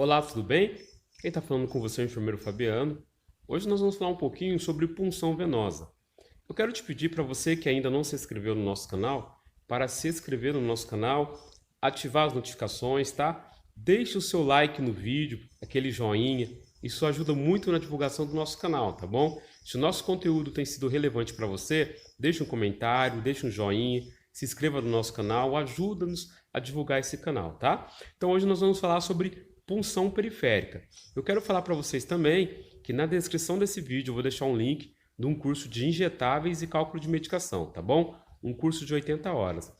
Olá, tudo bem? Quem está falando com você é o enfermeiro Fabiano. Hoje nós vamos falar um pouquinho sobre punção venosa. Eu quero te pedir para você que ainda não se inscreveu no nosso canal, para se inscrever no nosso canal, ativar as notificações, tá? Deixe o seu like no vídeo, aquele joinha, isso ajuda muito na divulgação do nosso canal, tá bom? Se o nosso conteúdo tem sido relevante para você, deixe um comentário, deixe um joinha, se inscreva no nosso canal, ajuda-nos a divulgar esse canal, tá? Então hoje nós vamos falar sobre punção periférica. Eu quero falar para vocês também que na descrição desse vídeo eu vou deixar um link de um curso de injetáveis e cálculo de medicação, tá bom? Um curso de 80 horas.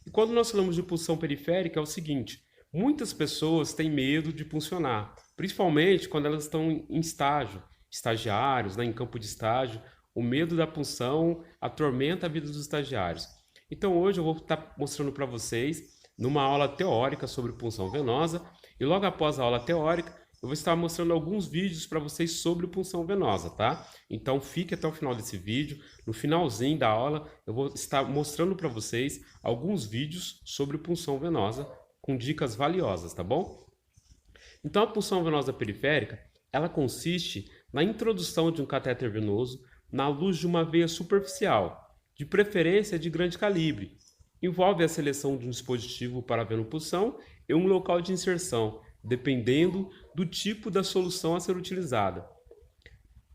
E quando nós falamos de punção periférica é o seguinte, muitas pessoas têm medo de puncionar, principalmente quando elas estão em estágio, estagiários, né, em campo de estágio. O medo da punção atormenta a vida dos estagiários. Então hoje eu vou estar mostrando para vocês, numa aula teórica sobre punção venosa, e logo após a aula teórica, eu vou estar mostrando alguns vídeos para vocês sobre punção venosa, tá? Então fique até o final desse vídeo. No finalzinho da aula, eu vou estar mostrando para vocês alguns vídeos sobre punção venosa com dicas valiosas, tá bom? Então a punção venosa periférica, ela consiste na introdução de um catéter venoso na luz de uma veia superficial, de preferência de grande calibre. Envolve a seleção de um dispositivo para a venopunção e um local de inserção, dependendo do tipo da solução a ser utilizada.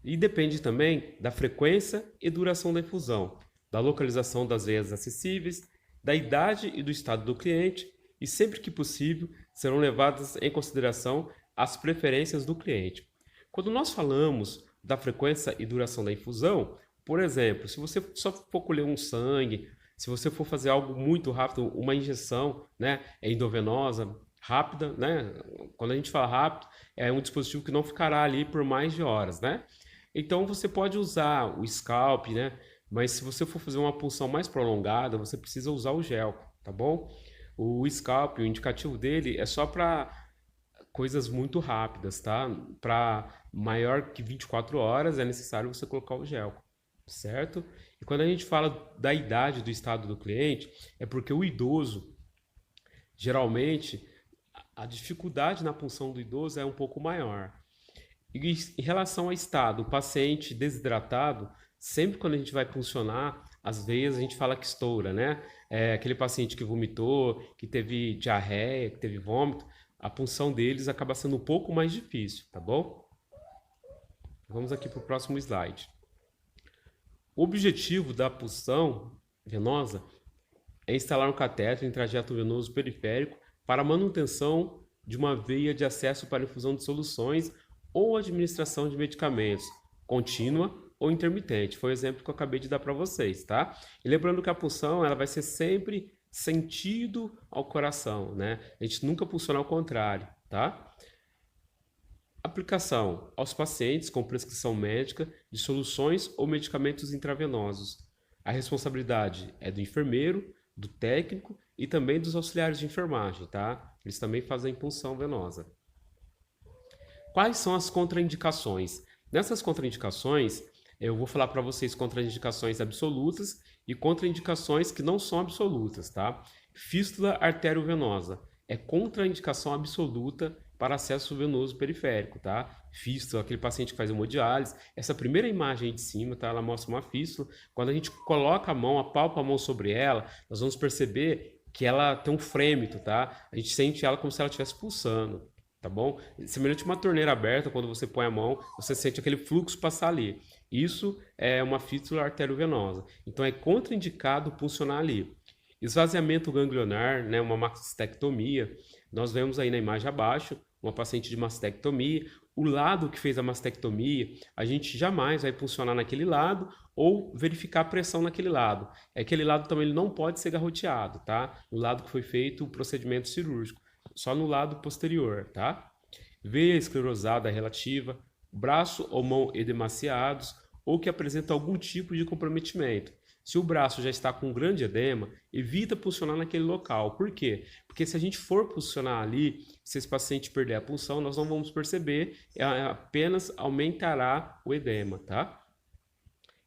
E depende também da frequência e duração da infusão, da localização das veias acessíveis, da idade e do estado do cliente, e sempre que possível serão levadas em consideração as preferências do cliente. Quando nós falamos da frequência e duração da infusão, por exemplo, se você só for colher um sangue, se você for fazer algo muito rápido, uma injeção, né, endovenosa, rápida, né? Quando a gente fala rápido, é um dispositivo que não ficará ali por mais de horas, né? Então você pode usar o scalp, né? Mas se você for fazer uma punção mais prolongada, você precisa usar o gel, tá bom? O scalp, o indicativo dele é só para coisas muito rápidas, tá? Para maior que 24 horas é necessário você colocar o gel, certo? E quando a gente fala da idade do estado do cliente, é porque o idoso, geralmente, a dificuldade na punção do idoso é um pouco maior. E em relação ao estado, o paciente desidratado, sempre quando a gente vai puncionar, as veias a gente fala que estoura, né? É aquele paciente que vomitou, que teve diarreia, que teve vômito, a punção deles acaba sendo um pouco mais difícil, tá bom? Vamos aqui para o próximo slide. O objetivo da punção venosa é instalar um catéter em trajeto venoso periférico para a manutenção de uma veia de acesso para infusão de soluções ou administração de medicamentos, contínua ou intermitente. Foi o exemplo que eu acabei de dar para vocês, tá? E lembrando que a punção ela vai ser sempre sentido ao coração, né? A gente nunca pulsiona ao contrário, tá? Aplicação aos pacientes com prescrição médica de soluções ou medicamentos intravenosos. A responsabilidade é do enfermeiro, do técnico e também dos auxiliares de enfermagem, tá? Eles também fazem punção venosa. Quais são as contraindicações? Nessas contraindicações, eu vou falar para vocês contraindicações absolutas e contraindicações que não são absolutas, tá? Fístula arteriovenosa é contraindicação absoluta para acesso venoso periférico, tá? Fístula, aquele paciente que faz hemodiálise. Essa primeira imagem aí de cima, tá? Ela mostra uma fístula. Quando a gente coloca a mão, apalpa a mão sobre ela, nós vamos perceber que ela tem um frêmito, tá? A gente sente ela como se ela estivesse pulsando, tá bom? Semelhante a uma torneira aberta, quando você põe a mão, você sente aquele fluxo passar ali. Isso é uma fístula arteriovenosa. Então é contraindicado puncionar ali. Esvaziamento ganglionar, né, uma mastectomia. Nós vemos aí na imagem abaixo uma paciente de mastectomia. O lado que fez a mastectomia, a gente jamais vai puncionar naquele lado ou verificar a pressão naquele lado. Aquele lado também ele não pode ser garroteado, tá? No lado que foi feito o procedimento cirúrgico, só no lado posterior, tá? Veia esclerosada relativa, braço ou mão edemaciados ou que apresenta algum tipo de comprometimento. Se o braço já está com grande edema, evita puncionar naquele local. Por quê? Porque se a gente for puncionar ali, se esse paciente perder a punção, nós não vamos perceber, apenas aumentará o edema, tá?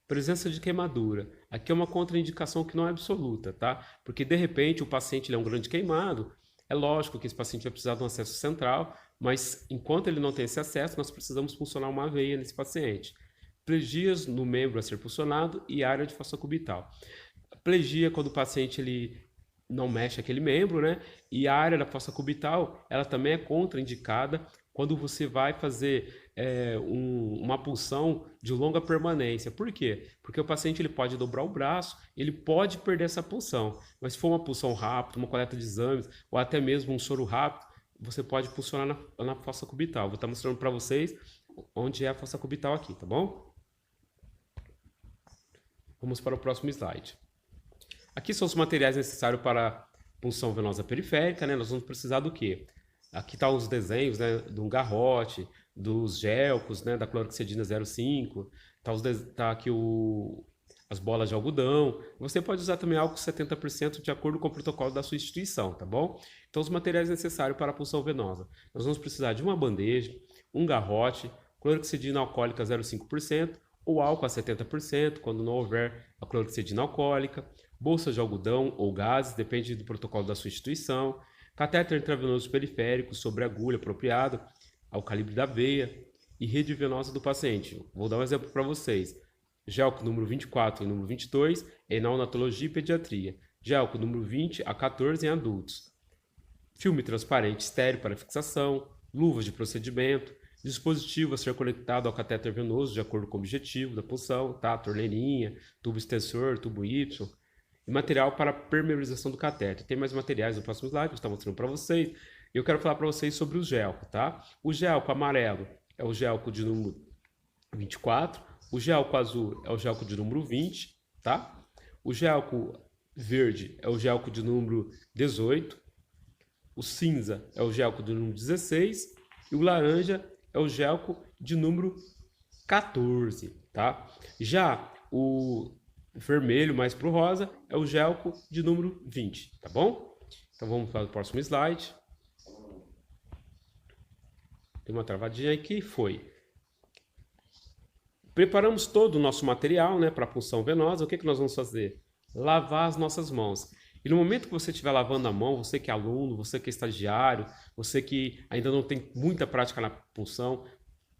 Presença de queimadura. Aqui é uma contraindicação que não é absoluta, tá? Porque de repente o paciente ele é um grande queimado, é lógico que esse paciente vai precisar de um acesso central, mas enquanto ele não tem esse acesso, nós precisamos puncionar uma veia nesse paciente. Plegias no membro a ser puncionado e área de fossa cubital. Plegia quando o paciente ele não mexe aquele membro, né? E a área da fossa cubital, ela também é contraindicada quando você vai fazer uma punção de longa permanência. Por quê? Porque o paciente ele pode dobrar o braço, ele pode perder essa punção. Mas se for uma punção rápida, uma coleta de exames, ou até mesmo um soro rápido, você pode puncionar na fossa cubital. Vou estar mostrando para vocês onde é a fossa cubital aqui, tá bom? Vamos para o próximo slide. Aqui são os materiais necessários para punção venosa periférica, né? Nós vamos precisar do quê? Aqui estão os desenhos, né, de um garrote, dos gelcos, né, da cloroxidina 0,5, tá aqui as bolas de algodão. Você pode usar também álcool 70% de acordo com o protocolo da sua instituição, tá bom? Então, os materiais necessários para a punção venosa. Nós vamos precisar de uma bandeja, um garrote, cloroxidina alcoólica 0,5% ou álcool a 70%, quando não houver a cloroxidina alcoólica, bolsas de algodão ou gases, depende do protocolo da sua instituição, catéter intravenoso periférico sobre agulha apropriado ao calibre da veia e rede venosa do paciente. Vou dar um exemplo para vocês. Gelco número 24 e número 22 em neonatologia e pediatria. Gelco número 20 a 14 em adultos. Filme transparente estéreo para fixação, luvas de procedimento, dispositivo a ser conectado ao catéter venoso de acordo com o objetivo da punção, tá? Torneirinha, tubo extensor, tubo Y. E material para permeabilização do catéter. Tem mais materiais no próximo slide, eu estou mostrando para vocês. E eu quero falar para vocês sobre o gelco, tá? O gelco amarelo é o gelco de número 24. O gelco azul é o gelco de número 20, tá? O gelco verde é o gelco de número 18. O cinza é o gelco de número 16. E o laranja é o gelco de número 14, tá? Já o vermelho mais pro rosa é o gelco de número 20, tá bom? Então vamos para o próximo slide. Tem uma travadinha aqui, foi. Preparamos todo o nosso material, né, para a punção venosa. O que nós vamos fazer? Lavar as nossas mãos. E no momento que você estiver lavando a mão, você que é aluno, você que é estagiário, você que ainda não tem muita prática na punção,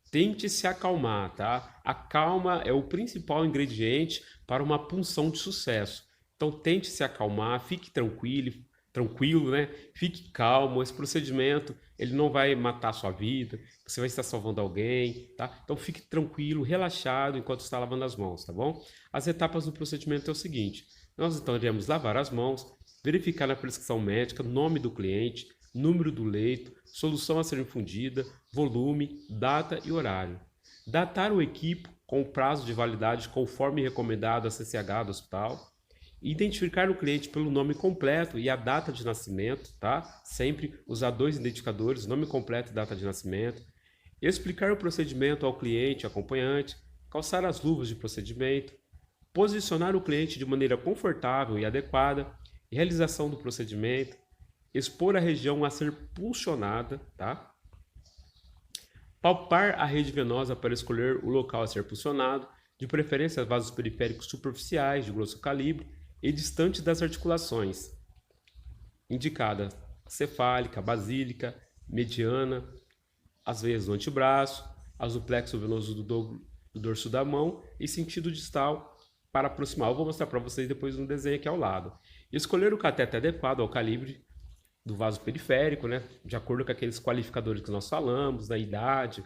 tente se acalmar, tá? A calma é o principal ingrediente para uma punção de sucesso. Então tente se acalmar, fique tranquilo, né? Fique calmo. Esse procedimento, ele não vai matar a sua vida, você vai estar salvando alguém, tá? Então fique tranquilo, relaxado enquanto está lavando as mãos, tá bom? As etapas do procedimento é o seguinte: nós então iremos lavar as mãos, verificar na prescrição médica nome do cliente, número do leito, solução a ser infundida, volume, data e horário. Datar o equipo com o prazo de validade conforme recomendado a CCH do hospital. Identificar o cliente pelo nome completo e a data de nascimento, tá? Sempre usar 2 identificadores, nome completo e data de nascimento. Explicar o procedimento ao cliente acompanhante, calçar as luvas de procedimento, posicionar o cliente de maneira confortável e adequada, realização do procedimento, expor a região a ser puncionada, tá? Palpar a rede venosa para escolher o local a ser puncionado, de preferência vasos periféricos superficiais de grosso calibre e distantes das articulações. Indicada cefálica, basílica, mediana, as veias do antebraço, as do plexo venoso do dorso da mão e sentido distal para aproximar. Eu vou mostrar para vocês depois no desenho aqui ao lado. Escolher o cateter adequado ao calibre do vaso periférico, né, de acordo com aqueles qualificadores que nós falamos, da idade,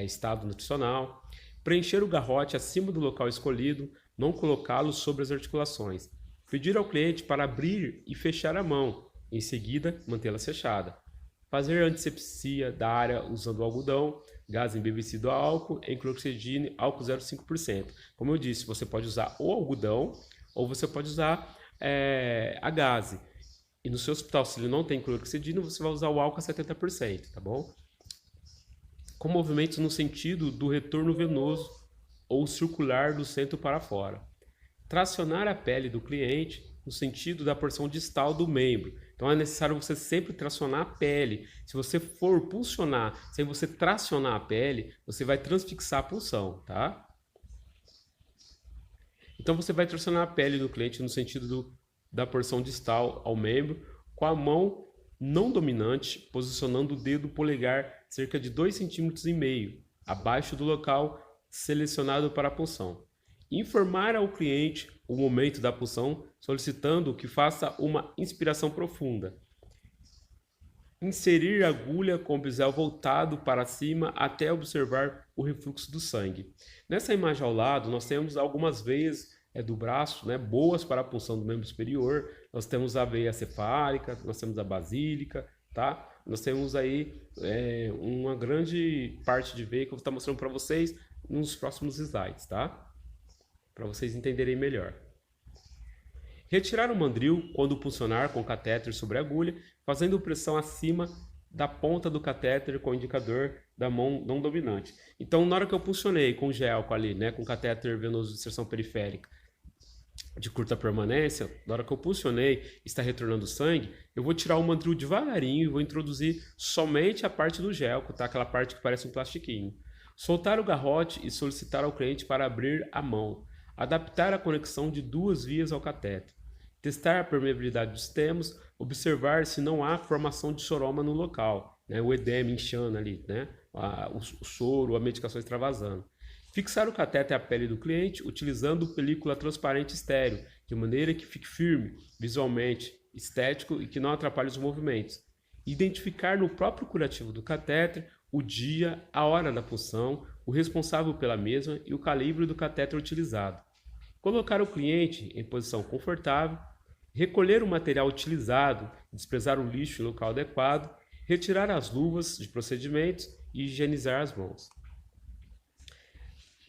estado nutricional. Preencher o garrote acima do local escolhido, não colocá-lo sobre as articulações. Pedir ao cliente para abrir e fechar a mão, em seguida mantê-la fechada. Fazer antisepsia da área usando algodão, gás embevecido a álcool, em cloroxidina, álcool 0,5%. Como eu disse, você pode usar ou algodão ou você pode usar a gase. E no seu hospital, se ele não tem cloroxidina, você vai usar o álcool a 70%, tá bom? Com movimentos no sentido do retorno venoso ou circular do centro para fora. Tracionar a pele do cliente no sentido da porção distal do membro. Então é necessário você sempre tracionar a pele. Se você for pulsionar sem você tracionar a pele, você vai transfixar a punção, tá? Então você vai tracionar a pele do cliente no sentido da porção distal ao membro com a mão não dominante, posicionando o dedo polegar cerca de 2,5 cm abaixo do local selecionado para a punção. Informar ao cliente o momento da punção, solicitando que faça uma inspiração profunda. Inserir a agulha com o bisel voltado para cima até observar o refluxo do sangue. Nessa imagem ao lado, nós temos algumas veias do braço, né, boas para a punção do membro superior. Nós temos a veia cefálica, nós temos a basílica, tá? Nós temos aí uma grande parte de veia que eu vou estar mostrando para vocês nos próximos slides, tá? Para vocês entenderem melhor. Retirar o mandril quando puncionar com o catéter sobre a agulha, fazendo pressão acima da ponta do catéter com o indicador da mão não dominante. Então, na hora que eu puncionei com o gelco ali, né, com o catéter venoso de inserção periférica de curta permanência, na hora que eu puncionei, está retornando sangue, eu vou tirar o mandril devagarinho e vou introduzir somente a parte do gelco, tá? Aquela parte que parece um plastiquinho. Soltar o garrote e solicitar ao cliente para abrir a mão. Adaptar a conexão de duas vias ao catéter. Testar a permeabilidade dos termos, observar se não há formação de soroma no local, né? O edema inchando ali, né? O soro, a medicação extravasando. Fixar o catéter à pele do cliente utilizando película transparente estéreo, de maneira que fique firme, visualmente, estético e que não atrapalhe os movimentos. Identificar no próprio curativo do catéter o dia, a hora da punção, o responsável pela mesma e o calibre do catéter utilizado. Colocar o cliente em posição confortável, recolher o material utilizado, desprezar o lixo em local adequado, retirar as luvas de procedimentos e higienizar as mãos.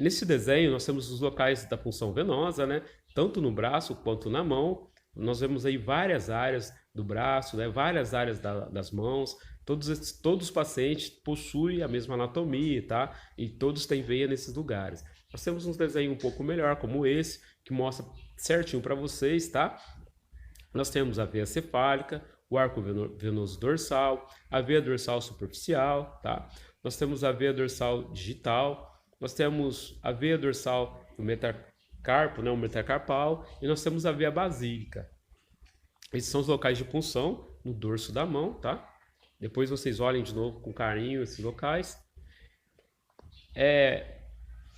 Nesse desenho nós temos os locais da punção venosa, né? Tanto no braço quanto na mão. Nós vemos aí várias áreas do braço, né? Várias áreas das mãos. Todos os pacientes possuem a mesma anatomia, tá? E todos têm veia nesses lugares. Nós temos um desenho um pouco melhor, como esse, que mostra certinho para vocês, tá? Nós temos a veia cefálica, o arco venoso dorsal, a veia dorsal superficial, tá? Nós temos a veia dorsal digital, nós temos a veia dorsal do metacarpo, né? O metacarpal, e nós temos a veia basílica. Esses são os locais de punção no dorso da mão, tá? Depois vocês olhem de novo com carinho esses locais.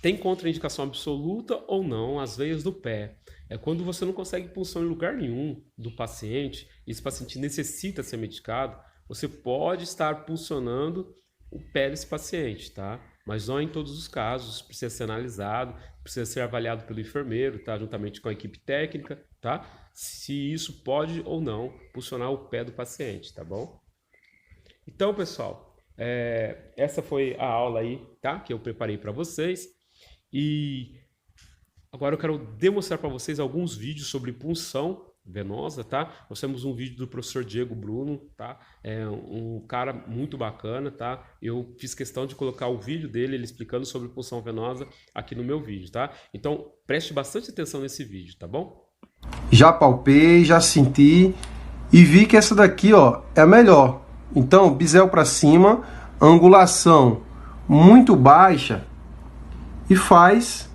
Tem contraindicação absoluta ou não as veias do pé. É quando você não consegue punção em lugar nenhum do paciente, e esse paciente necessita ser medicado, você pode estar puncionando o pé desse paciente, tá? Mas não em todos os casos, precisa ser analisado, precisa ser avaliado pelo enfermeiro, tá? Juntamente com a equipe técnica, tá? Se isso pode ou não puncionar o pé do paciente, tá bom? Então, pessoal, essa foi a aula aí, tá? Que eu preparei para vocês. E agora eu quero demonstrar para vocês alguns vídeos sobre punção venosa, tá? Nós temos um vídeo do professor Diego Bruno, tá? É um cara muito bacana, tá? Eu fiz questão de colocar o vídeo dele, ele explicando sobre punção venosa aqui no meu vídeo, tá? Então, preste bastante atenção nesse vídeo, tá bom? Já palpei, já senti e vi que essa daqui, ó, é a melhor. Então, bisel para cima, angulação muito baixa e faz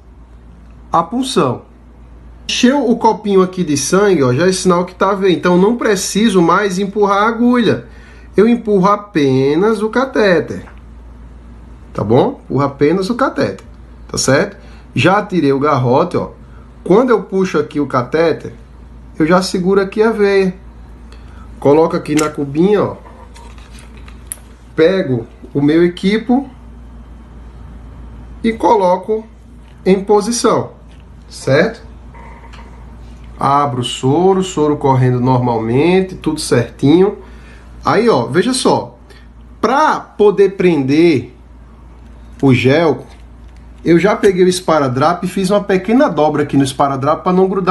a punção. Encheu o copinho aqui de sangue, ó, já é sinal que tá vendo. Então não preciso mais empurrar a agulha. Eu empurro apenas o catéter. Tá bom? Empurro apenas o catéter. Tá certo? Já tirei o garrote, ó. Quando eu puxo aqui o catéter, eu já seguro aqui a veia. Coloco aqui na cubinha, ó. Pego o meu equipo e coloco em posição, certo? Abro o soro correndo normalmente, tudo certinho. Aí, ó, veja só, para poder prender o gel, eu já peguei o esparadrapo e fiz uma pequena dobra aqui no esparadrapo para não grudar